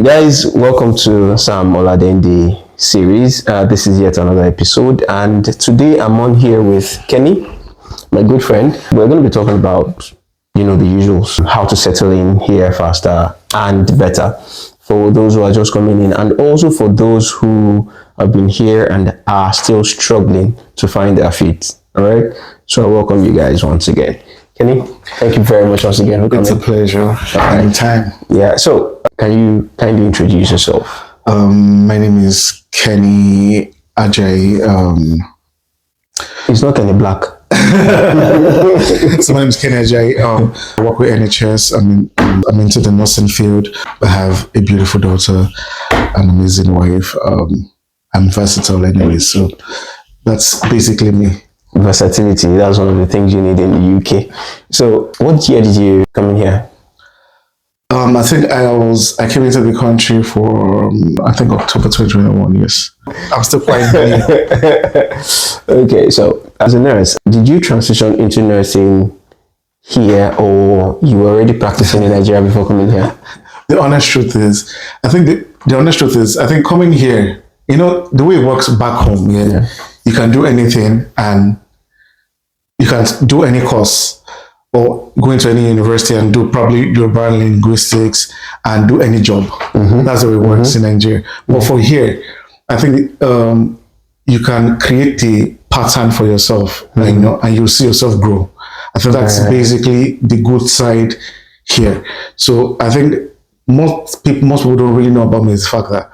Guys, welcome to Sam Oladeinde Series. This is yet another episode, and today I'm on here with Kenny, my good friend. We're going to be talking about, the usuals, how to settle in here faster and better for those who are just coming in, and also for those who have been here and are still struggling to find their feet. All right. So I welcome you guys once again. Kenny, thank you very much once again for coming. It's a pleasure. Anytime. Yeah. So can you kindly introduce yourself? My name is Kenny Ajayi. It's not Kenny Black. So my name is Kenny Ajayi. I work with NHS. I'm into the nursing field. I have a beautiful daughter, an amazing wife. I'm versatile anyway, so that's basically me. Versatility, that's one of the things you need in the UK. So what year did you come in here? I think I came into the country for October 2021. Yes, I'm still quite new. Okay, so as a nurse, did you transition into nursing here, or you were already practicing in Nigeria before coming here? The honest truth is, I think coming here, the way it works back home, you can do anything and you can do any course or go into any university and do probably Yoruba linguistics and do any job. Mm-hmm. That's the way it works in Nigeria. But for here, I think you can create the pattern for yourself, and you'll see yourself grow. I think that's basically the good side here. So I think most people don't really know about me is the fact that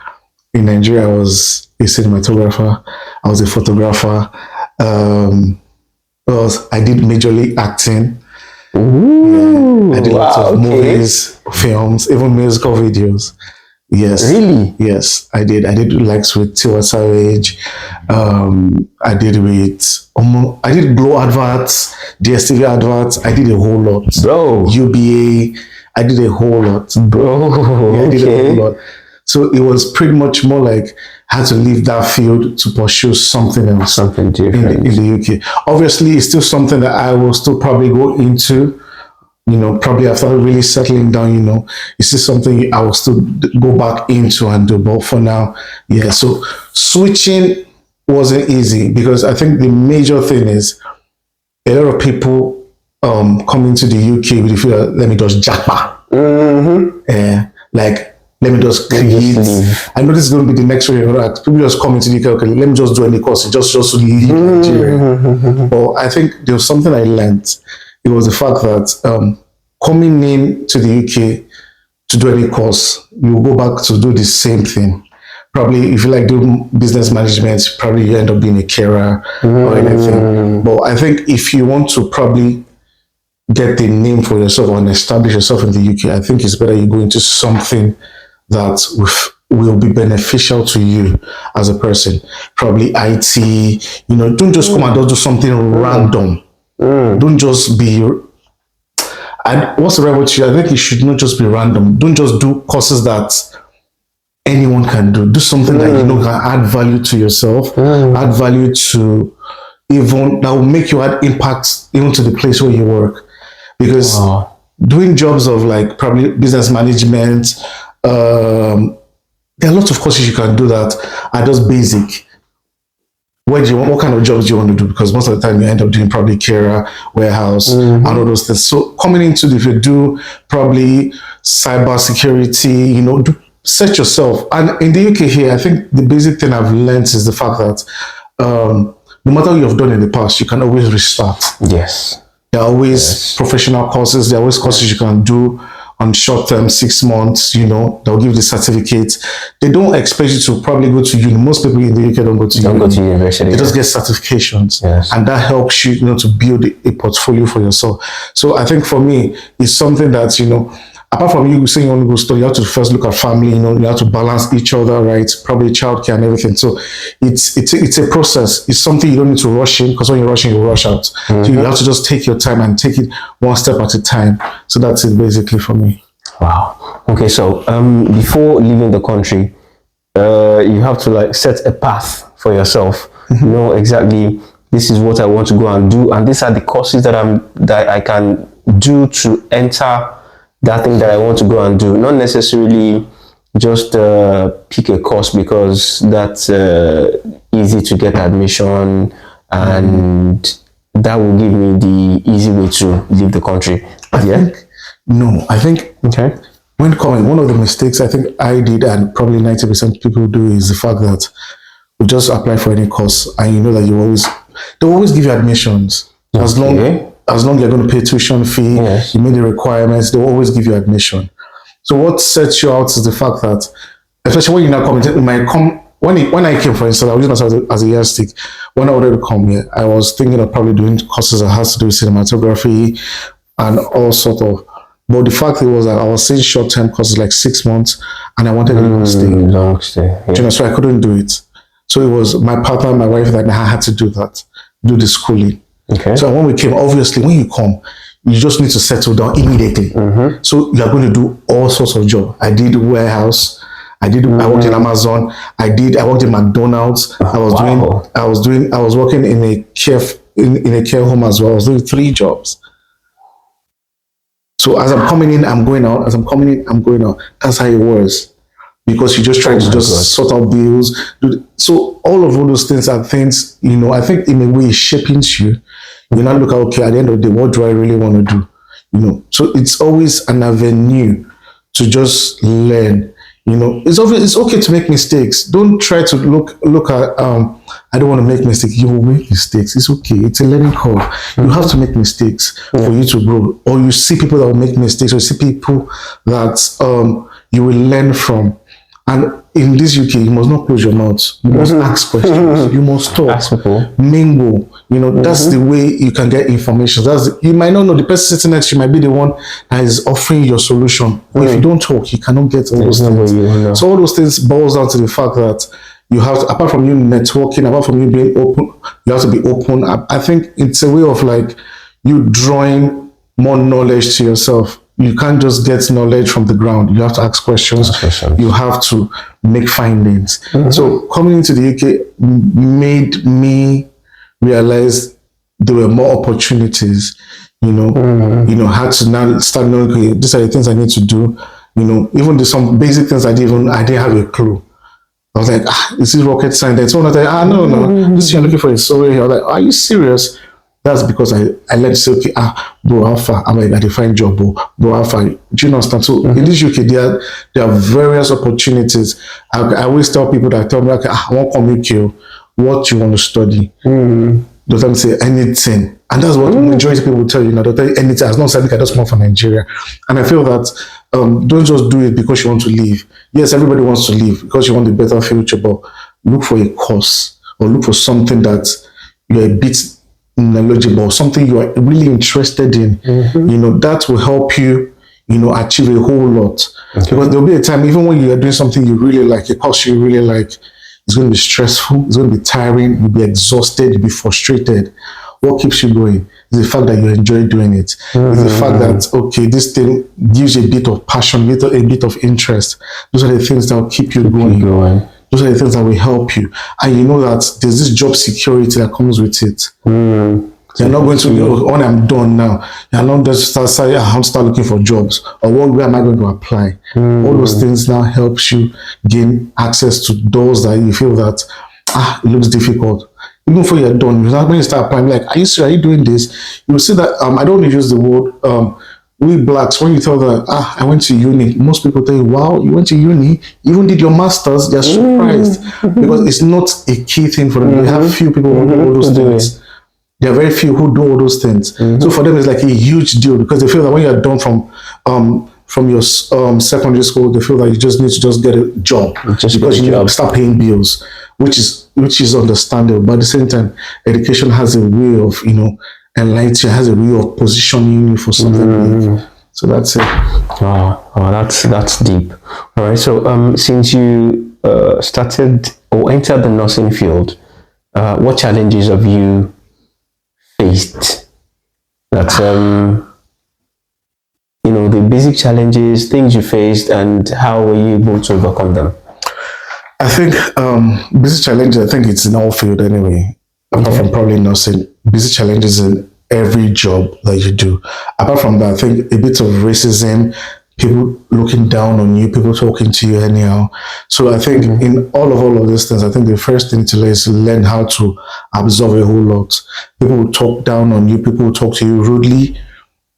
in Nigeria I was a cinematographer, I was a photographer, I did majorly acting. Ooh, I did lots of movies, films, even musical videos. Yes. Really? Yes, I did. I did likes with Tiwa Savage. I did Glow adverts, DSTV adverts. I did a whole lot. Bro. UBA. I did a whole lot. Bro. Yeah, I did a whole lot. So it was pretty much more like I had to leave that field to pursue something else. Something different. In the UK. Obviously, it's still something that I will still probably go into, probably after really settling down, it's still something I will still go back into and do. But for now, so switching wasn't easy because I think the major thing is a lot of people come into the UK with the feel that, let me just jackpot. Let me just create. I know this is going to be the next way. People just come into the UK. Okay, let me just do any course. Just leave Nigeria. But I think there was something I learned. It was the fact that coming in to the UK to do any course, you go back to do the same thing. Probably if you like doing business management, probably you end up being a carer or anything. But I think if you want to probably get the name for yourself and establish yourself in the UK, I think it's better you go into something that will be beneficial to you as a person. Probably IT, don't just come and just do something random. Don't just be, what's the right word to you? I think it should not just be random. Don't just do courses that anyone can do. Do something that can add value to yourself, add value to that will make you add impact even to the place where you work. Because doing jobs of like probably business management, there are lots of courses you can do that are just basic. What kind of jobs do you want to do? Because most of the time you end up doing probably carer, warehouse, and all those things. So coming into if you do probably cyber security, set yourself. And in the UK here, I think the basic thing I've learned is the fact that no matter what you've done in the past, you can always restart. Yes. There are always professional courses. There are always courses you can do on short term, 6 months, they'll give the certificate. They don't expect you to probably go to uni. Most people in the UK don't go to university. They just get certifications. Yes. And that helps you, to build a portfolio for yourself. So I think for me, it's something that, apart from you saying you want to go study, you have to first look at family, you have to balance each other, right? Probably childcare and everything. So it's a process. It's something you don't need to rush in, because when you're rushing, you rush out. So you have to just take your time and take it one step at a time. So that's it basically for me. Wow. Okay, so before leaving the country, you have to set a path for yourself. Know exactly, this is what I want to go and do, and these are the courses that I can do to enter that thing that I want to go and do. Not necessarily just pick a course because that's easy to get admission, and that will give me the easy way to leave the country. I think Okay. when coming, one of the mistakes I think I did, and probably 90% of people do, is the fact that we just apply for any course, and you know that they always give you admissions. As long you're going to pay tuition fee, Yes. you meet the requirements, they'll always give you admission. So what sets you out is the fact that, especially when you're not coming, when I came, for instance, I was using myself as a yardstick. When I wanted to come here, I was thinking of probably doing courses that has to do with cinematography and all sort of. But the fact was that I was seeing short-term courses like 6 months, and I wanted to long stay. Long stay. You know, so I couldn't do it. So it was my partner, my wife, that I had to do the schooling. Okay. So when we came, obviously, when you come, you just need to settle down immediately. So you are going to do all sorts of jobs. I did warehouse. I worked in Amazon. I worked in McDonald's. I was working in a care home as well. I was doing 3 jobs. So as I'm coming in, I'm going out. As I'm coming in, I'm going out. That's how it was. Because you just try to just sort out bills. So all of those things are things, you know, I think in a way it shapes you. You now look at, okay, at the end of the day, what do I really want to do? You know, so it's always an avenue to just learn. You know, it's okay to make mistakes. Don't try to look at I don't want to make mistakes. You will make mistakes. It's okay. It's a learning curve. You have to make mistakes for you to grow. Or you see people that will make mistakes, or you see people that you will learn from. And in this UK, you must not close your mouth. You must ask questions. You must talk, Ask people. mingle. You know, that's the way you can get information. You might not know, the person sitting next to you might be the one that is offering your solution. But if you don't talk, you cannot get all those things. So all those things boils down to the fact that you have to, apart from you networking, apart from you being open, you have to be open. I think it's a way of like you drawing more knowledge to yourself. You can't just get knowledge from the ground. You have to ask questions. You have to make findings. So coming into the UK made me realize there were more opportunities. You know, had to now start knowing, okay, these are the things I need to do. You know, even some basic things I didn't have a clue. I was like, this is rocket science. Then someone was like, no, this you're looking for is so here. I was like, are you serious? That's because I let you say, okay, bro, how far? I'm like, I define job, bro, how far? Do you understand? So in this UK, there are various opportunities. I always tell people that tell me, okay, I want to come UK. What you want to study? Don't let me say anything. And that's what the majority of people will tell you. Now, they'll tell you anything. As long as I think I just come from Nigeria. And I feel that don't just do it because you want to leave. Yes, everybody wants to leave because you want a better future, but look for a course or look for something that you're a bit knowledgeable, something you are really interested in. You know, that will help you, you know, achieve a whole lot. Because there'll be a time, even when you are doing something you really like, a course you really like, it's going to be stressful, it's going to be tiring, you'll be exhausted, you'll be frustrated. What keeps you going is the fact that you enjoy doing it. It's the fact that, okay, this thing gives you a bit of passion, a bit of interest. Those are the things that will keep you going. Those are the things that will help you. And you know that there's this job security that comes with it. You're not going to, when I'm done now, you're not just start looking for jobs, or where am I going to apply? All those things now helps you gain access to doors that you feel that, it looks difficult. Even before you're done, when you start applying, like, are you serious? Are you doing this? You will see that, I don't want to use the word, we blacks, when you tell them, I went to uni, most people tell you, wow, you went to uni, even did your masters, they're surprised. Because it's not a key thing for them. You have few people who do all those things. There are very few who do all those things. So for them, it's like a huge deal because they feel that when you're done from your secondary school, they feel that you just need to just get a job because you need to start paying bills, which is understandable. But at the same time, education has a way of, you know, enlightening, has a way of positioning you for something big. So that's it. Wow, that's deep. All right. So since you started or entered the nursing field, what challenges have you faced? That's you know, the basic challenges, things you faced, and how were you able to overcome them? I think basic challenges, I think it's in all field anyway. Apart from probably nursing, basic challenges in every job that you do. Apart from that, I think a bit of racism people looking down on you, people talking to you anyhow. So I think in all of these things, I think the first thing to learn is to learn how to absorb a whole lot. People will talk down on you, people will talk to you rudely,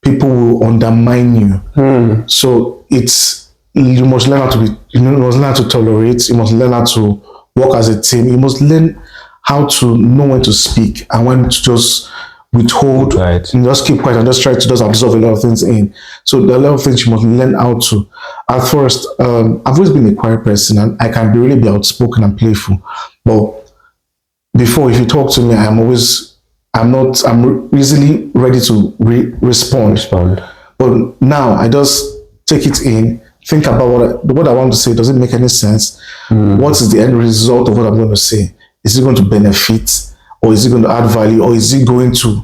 people will undermine you. So you must learn how to you must learn how to tolerate, you must learn how to work as a team, you must learn how to know when to speak and when to just withhold, Right. and just keep quiet and just try to just absorb a lot of things in. So there are a lot of things you must learn how to. At first, I've always been a quiet person and I can really be outspoken and playful. But before, if you talk to me, I'm easily ready to respond. But now I just take it in, think about what I want to say. Does it make any sense? What is the end result of what I'm going to say? Is it going to benefit, or is it going to add value, or is it going to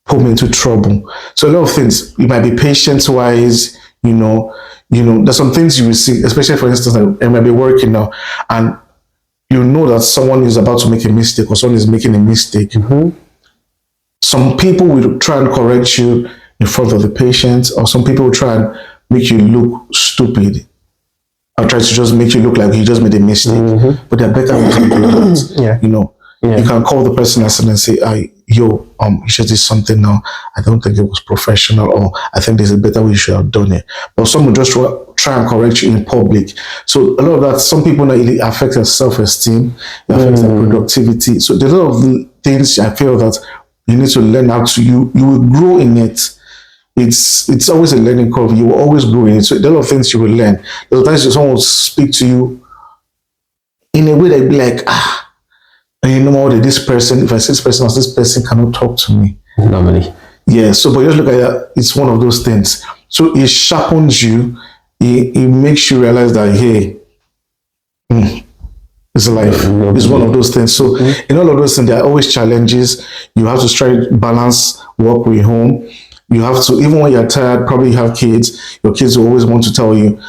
put me into trouble? So a lot of things. You might be patient wise, there's some things you will see, especially for instance, I might be working now and you know that someone is about to make a mistake or someone is making a mistake. Some people will try and correct you in front of the patient, or some people will try and make you look stupid. Or try to just make you look like you just made a mistake. But there are better ways to do that. You can call the person and say, you just did something now. I don't think it was professional, or I think there's a better way you should have done it. But someone just try and correct you in public. So a lot of that, some people know it affects their self-esteem, it affects their productivity. So there's a lot of things I feel that you need to learn how to, you will grow in it. It's always a learning curve. You will always grow in it. So there are a lot of things you will learn. There's times someone will speak to you in a way that be like, and you know what, this person, if I say this person cannot talk to me. Normally. Yeah, so but just look at that, it's one of those things. So it sharpens you, it makes you realize that, hey, it's life. It's one of those things. So in all of those things, there are always challenges. You have to try to balance work with home. You have to, even when you're tired, probably you have kids, your kids will always want to tell you,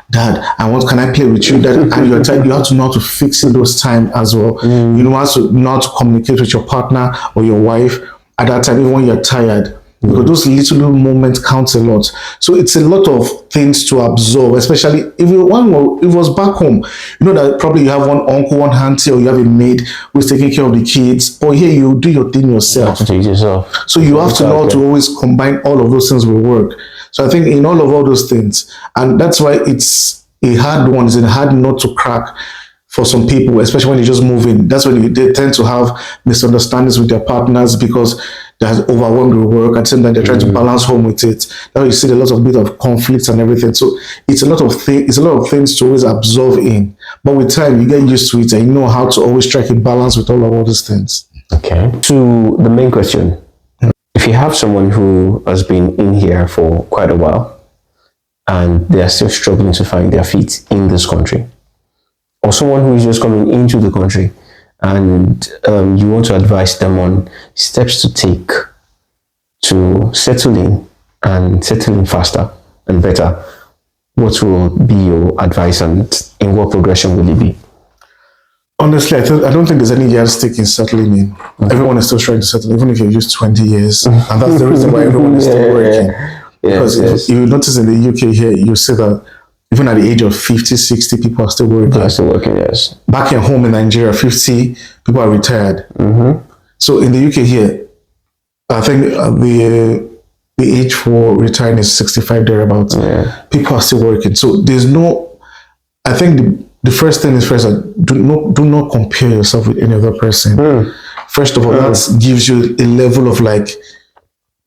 Dad, can I play with you? Dad, and you're tired, you have to know how to fix in those time as well. You know how to communicate with your partner or your wife at that time, even when you're tired. Because those little moments count a lot. So it's a lot of things to absorb, especially if it was back home. You know that probably you have one uncle, one auntie, or you have a maid who's taking care of the kids. But here you do your thing yourself. You have to take yourself. So you have to know how to always combine all of those things with work. So I think in all those things, and that's why it's a hard one, it's a hard nut to crack for some people, especially when you just move in. That's when they tend to have misunderstandings with their partners because they're overwhelmed with work. At the same time, they're trying to balance home with it. Now you see a lot of bit of conflicts and everything. So it's a lot of things to always absorb in. But with time, you get used to it and you know how to always strike a balance with all these things. Okay. To the main question, if you have someone who has been in here for quite a while and they are still struggling to find their feet in this country, or someone who is just coming into the country and you want to advise them on steps to take to settle in faster and better, what will be your advice and in what progression will it be? Honestly, I don't think there's any yardstick in settling in. Everyone is still trying to settle, even if you've used 20 years. And that's the reason why everyone is still working. Because if you notice in the UK here, you see that even at the age of 50, 60, people are still working. Yes. Back at home in Nigeria, 50, people are retired. So in the UK here, I think the age for retiring is 65 thereabouts. People are still working. So there's no, I think the first thing is first, do not compare yourself with any other person. First of all, that gives you a level of like,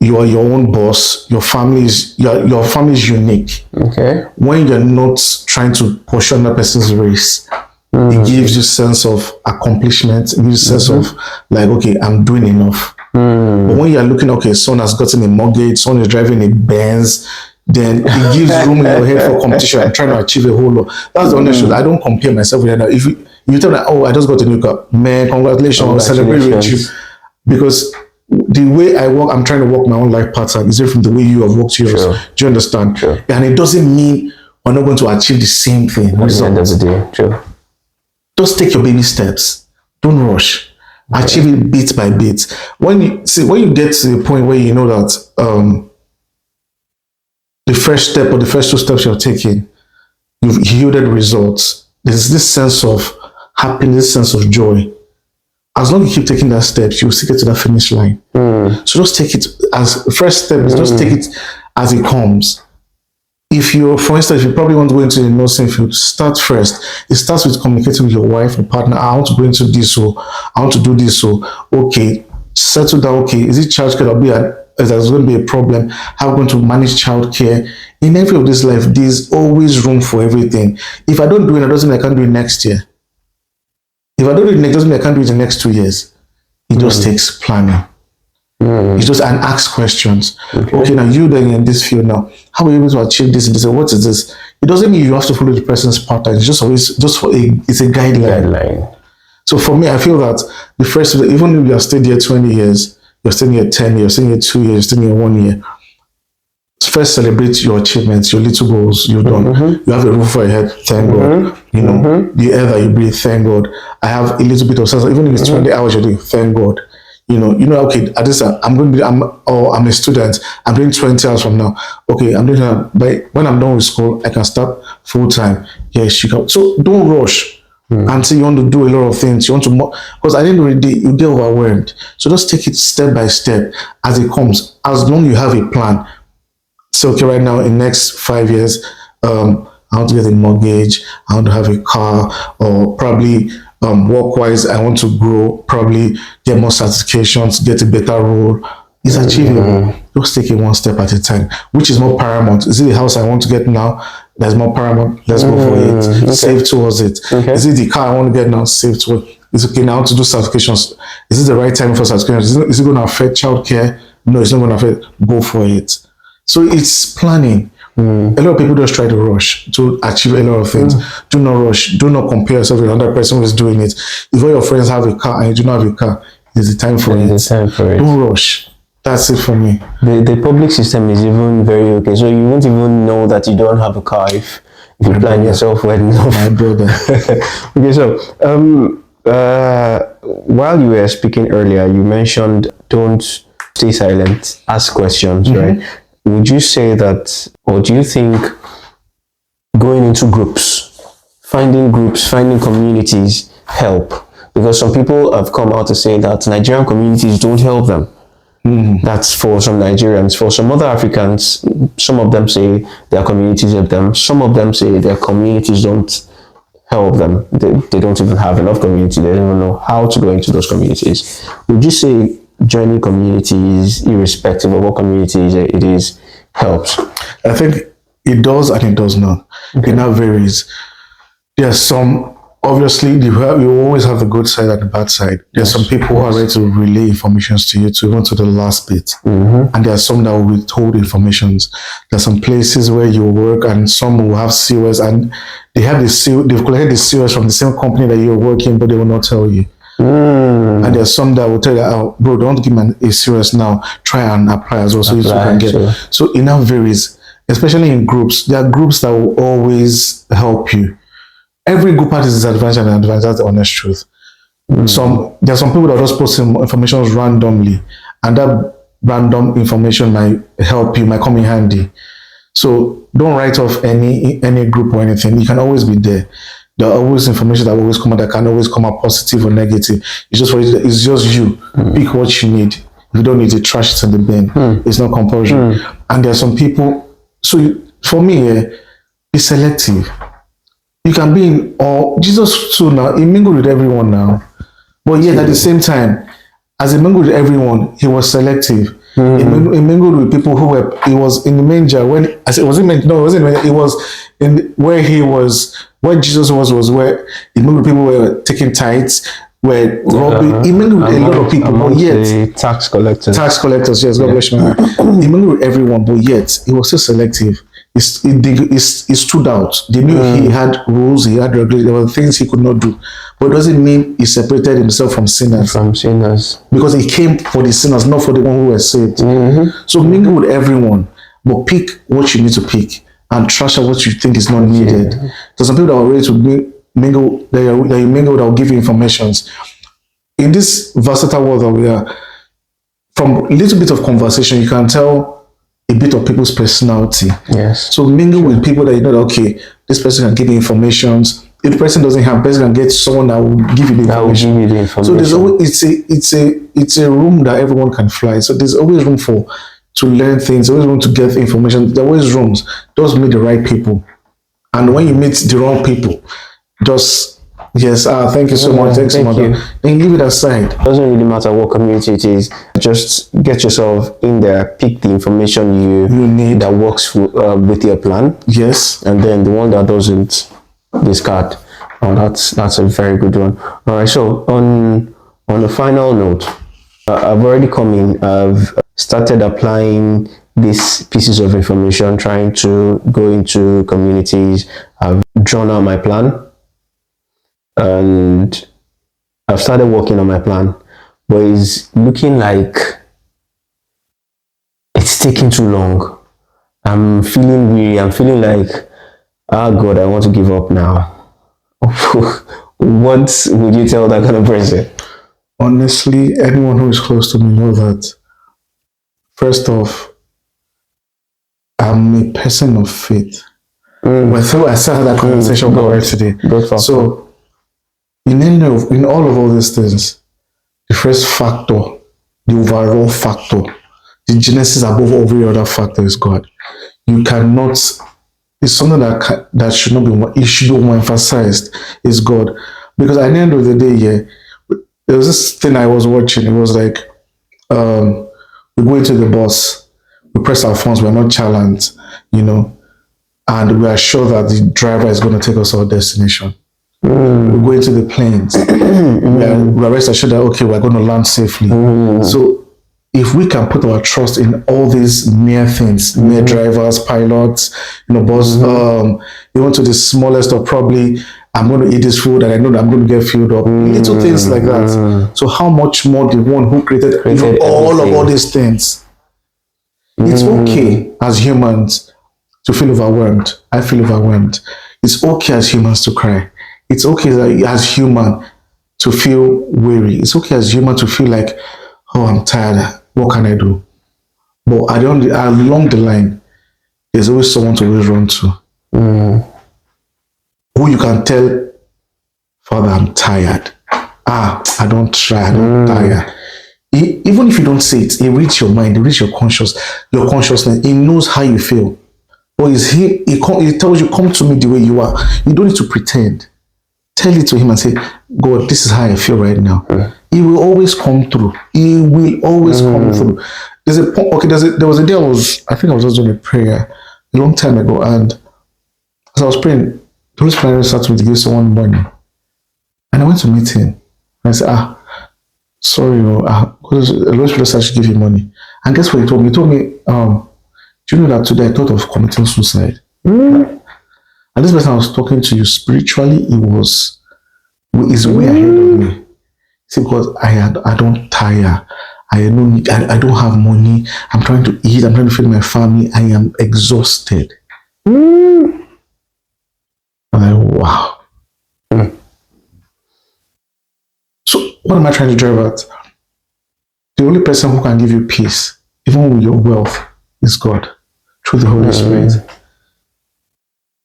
you are your own boss. Your family is unique. Okay. When you're not trying to push another person's race, it gives you a sense of accomplishment. It gives you a sense of like, okay, I'm doing enough. But when you're looking, okay, someone has gotten a mortgage, someone is driving a Benz, then it gives room in your head for competition and trying to achieve a whole lot. That's the only truth. I don't compare myself with another. If you tell me, oh, I just got a new car, man, congratulations, celebrate with you, because the way I work, I'm trying to work my own life pattern is different from the way you have worked yours. Do you understand? And it doesn't mean we're not going to achieve the same thing. At the end of the day, just take your baby steps. Don't rush. Achieve it bit by bit. When you get to the point where you know that the first step or the first 2 steps you're taking, you've yielded results. There's this sense of happiness, sense of joy. As long as you keep taking that steps, you'll still get to that finish line. So just take it as first step is just take it as it comes. If you're, for instance, if you probably want to go into the nursing field, start first. It starts with communicating with your wife or partner. I want to go into this, so I want to do this, so okay, settle down. Okay, is it childcare? There's going to be a problem. How are we going to manage childcare? In every of this life, there's always room for everything. If I don't do it, it doesn't mean I can't do it next year. If I don't do it next, doesn't mean I can't do it in the next 2 years. It just takes planning. It's just and ask questions. Okay, now you then in this field now, how are you able to achieve this? And they say, what is this? It doesn't mean you have to follow the person's pattern. It's just always it's a guideline. So for me, I feel that the first, even if you have stayed here 20 years, you're staying here 10 years, you're staying here 2 years, you're staying here 1 year. First, celebrate your achievements, your little goals you've done. You have a roof over your head, thank God. You know, the air that you breathe, thank God. I have a little bit of sense, even if it's 20 hours you're doing, thank God. You know, okay, at this time, I'm a student, I'm doing 20 hours from now. Okay, I'm doing that. But when I'm done with school, I can start full time. Yes, you can. So don't rush until you want to do a lot of things. You want to, because at the end of the day, you get overwhelmed. So just take it step by step as it comes. As long as you have a plan. So, okay, right now, in the next 5 years, I want to get a mortgage, I want to have a car, or probably work-wise, I want to grow, probably get more certifications, get a better role. It's achievable. Just take it one step at a time. Which is more paramount? Is it the house I want to get now? That's more paramount. Let's go for it. Okay. Save towards it. Okay. Is it the car I want to get now? Save towards it. It's okay now to do certifications. Is it the right time for certifications? Is it going to affect childcare? No, it's not going to affect. Go for it. So it's planning. A lot of people just try to rush to achieve a lot of things. Do not rush. Do not compare yourself with another person who is doing it. If all your friends have a car and you do not have a car, it's the time for it. Don't rush. That's it for me. The public system is even very okay. So you won't even know that you don't have a car if you plan yourself well enough. My brother. Okay, so while you were speaking earlier, you mentioned don't stay silent, ask questions, right? Would you say that, or do you think going into groups, finding communities help? Because some people have come out to say that Nigerian communities don't help them. That's for some Nigerians. For some other Africans, some of them say their communities help them. Some of them say their communities don't help them. They don't even have enough community. They don't even know how to go into those communities. Would you say joining communities, irrespective of what communities it is, helps? I think it does and it does not. It now varies. There's some, obviously, you always have the good side and the bad side. There's some people who are ready to relay information to you, to even to the last bit. And there are some that will withhold informations. There's some places where you work and some will have COS and they've collected the COS from the same company that you're working, but they will not tell you. And there's some that will tell you, oh, bro, don't give me a serious now. Try and apply as well, so you can get. Sure. So it now varies, especially in groups. There are groups that will always help you. Every group has its advantage and advantage. That's the honest truth. There's some people that just post information randomly, and that random information might help you, might come in handy. So don't write off any group or anything. You can always be there. There are always information that will always come out, that can always come out positive or negative. It's just you. Pick what you need. If you don't need to trash it in the bin. It's not compulsory. And there are some people, for me, be selective. You can be in, or Jesus too now, he mingled with everyone now. But yet at the same time, as he mingled with everyone, he was selective. He mingled with people he was in the manger when, I said, was it manger? No, it wasn't manger. It was where Jesus was where he mingled with people who were taking tithes, where robbing. He mingled with a lot of people, but yet tax collectors, yes, God bless me. He mingled with everyone, but yet he was still selective. He stood out. They knew he had rules, he had regulations, there were things he could not do. But it doesn't mean he separated himself from sinners. Because he came for the sinners, not for the one who were saved. So mingle with everyone, but pick what you need to pick and trash out what you think is not needed. There's some people that are ready to mingle, that you mingle that will give you informations. In this versatile world that we are, from a little bit of conversation, you can tell a bit of people's personality. Yes. So mingle with people that you know that, okay, this person can give you information. If the person doesn't have, the person can get someone that will give you the information. That will give you the information. So there's always it's a room that everyone can fly. So there's always room to learn things, always room to get information. There's always rooms. Just meet the right people. And when you meet the wrong people, just yes, thank you so much. Thanks, mother. Then leave it aside. It doesn't really matter what community it is. Just get yourself in there, pick the information you need that works with your plan. Yes. And then the one that doesn't, discard. Oh, that's a very good one. All right. So on a final note, I've already come in. I've started applying these pieces of information, trying to go into communities. I've drawn out my plan, and I've started working on my plan, but it's looking like it's taking too long. I'm feeling weary. I'm feeling like, God, I want to give up now. What would you tell that kind of person? Honestly, anyone who is close to me know that, first off, I'm a person of faith. I started that conversation today. So, in all these things, the first factor, the overall factor, the genesis above every other factor is God. You cannot. It's something that should not be. It should be more emphasized. Is God, because at the end of the day, there was this thing I was watching. It was like, we go into the bus, we press our phones, we're not challenged, and we are sure that the driver is going to take us to our destination. We go into the planes, we are rest assured that, okay, we're going to land safely. So if we can put our trust in all these mere things, mere drivers, pilots, bus, even to the smallest of probably, I'm going to eat this food and I know that I'm going to get filled up. Little things like that. So how much more the one who created all these things? It's okay as humans to feel overwhelmed. I feel overwhelmed. It's okay as humans to cry. It's okay as human to feel weary. It's okay as human to feel like, oh, I'm tired. What can I do? But along the line, there's always someone to always run to. Who you can tell, Father, I'm tired. I don't try, I'm tired. Even if you don't say it, it reads your mind, it reads your consciousness. It knows how you feel. But it tells you, come to me the way you are. You don't need to pretend. Tell it to him and say, God, this is how I feel right now. He will always come through. He will always come through. There was a day I think I was just doing a prayer a long time ago, and as I was praying, the Holy Spirit started to give someone money. And I went to meet him. And I said, sorry, because the Holy Spirit started to give you money. And guess what he told me? He told me, do you know that today I thought of committing suicide? And this person I was talking to, you spiritually, is way ahead of me. See, because I don't tire. I don't have money. I'm trying to eat. I'm trying to feed my family. I am exhausted. I'm like, wow. So what am I trying to drive at? The only person who can give you peace, even with your wealth, is God, through the Holy Spirit.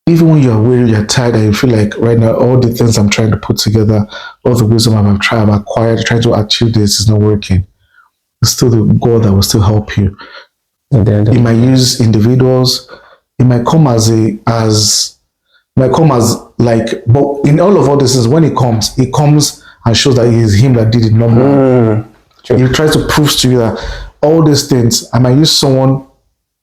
Even when you're weary, you're tired, and you feel like right now, all the things I'm trying to put together, all the wisdom I've acquired, trying to achieve this is not working. It's still the God that will still help you. It might use individuals. It might come but in all this is when it comes and shows that it is him that did it, not more. He tries to prove to you that all these things, I might use someone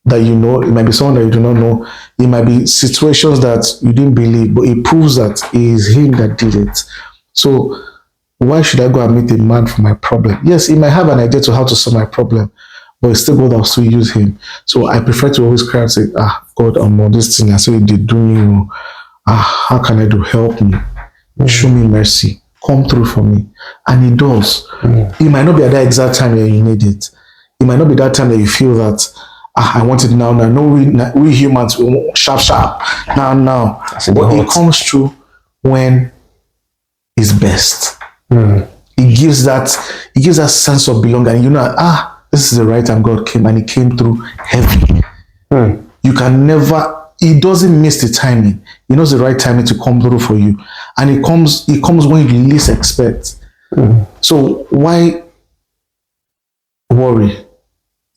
that you know, it might be someone that you do not know, it might be situations that you didn't believe, but it proves that it is him that did it. So why should I go and meet a man for my problem? Yes, he might have an idea to how to solve my problem, but it's still God that will still use him. So I prefer to always cry and say, God, I'm on this thing, I say you did doing you. How can I do? Help me. Show me mercy. Come through for me. And he does. It might not be at that exact time that you need it. It might not be that time that you feel that I want it now. No, we humans, sharp. Now. But it comes through when it's best. It gives that sense of belonging. this is the right time God came, and He came through heavy. You can never, He doesn't miss the timing. He knows the right timing to come through for you. And it comes when you least expect. So why worry?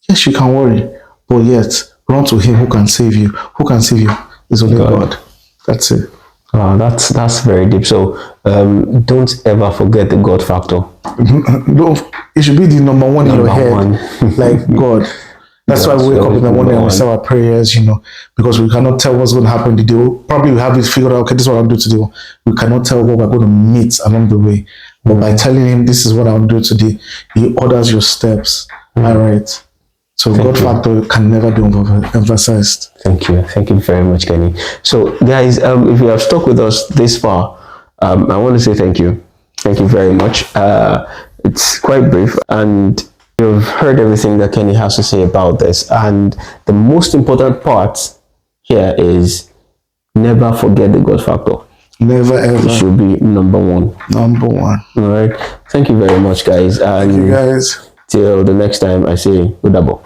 Yes, you can worry, but yet run to Him who can save you. Who can save you is only God. That's it. Wow, that's very deep. So don't ever forget the God factor. No, it should be the number one in your Number head. Like God. That's why we wake up in the morning and we say our prayers, because we cannot tell what's going to happen the day. Probably we have it figured out, okay, this is what I'll do today. We cannot tell what we're going to meet along the way. But by telling Him, this is what I'll do today, He orders your steps. All right. So God factor can never be emphasized. Thank you. Thank you very much, Kenny. So guys, if you have stuck with us this far, I want to say thank you. Thank you very much. It's quite brief, and you've heard everything that Kenny has to say about this. And the most important part here is never forget the God factor. Never ever. It should be number one. Number one. All right. Thank you very much, guys. And thank you, guys. Till the next time, I say good double.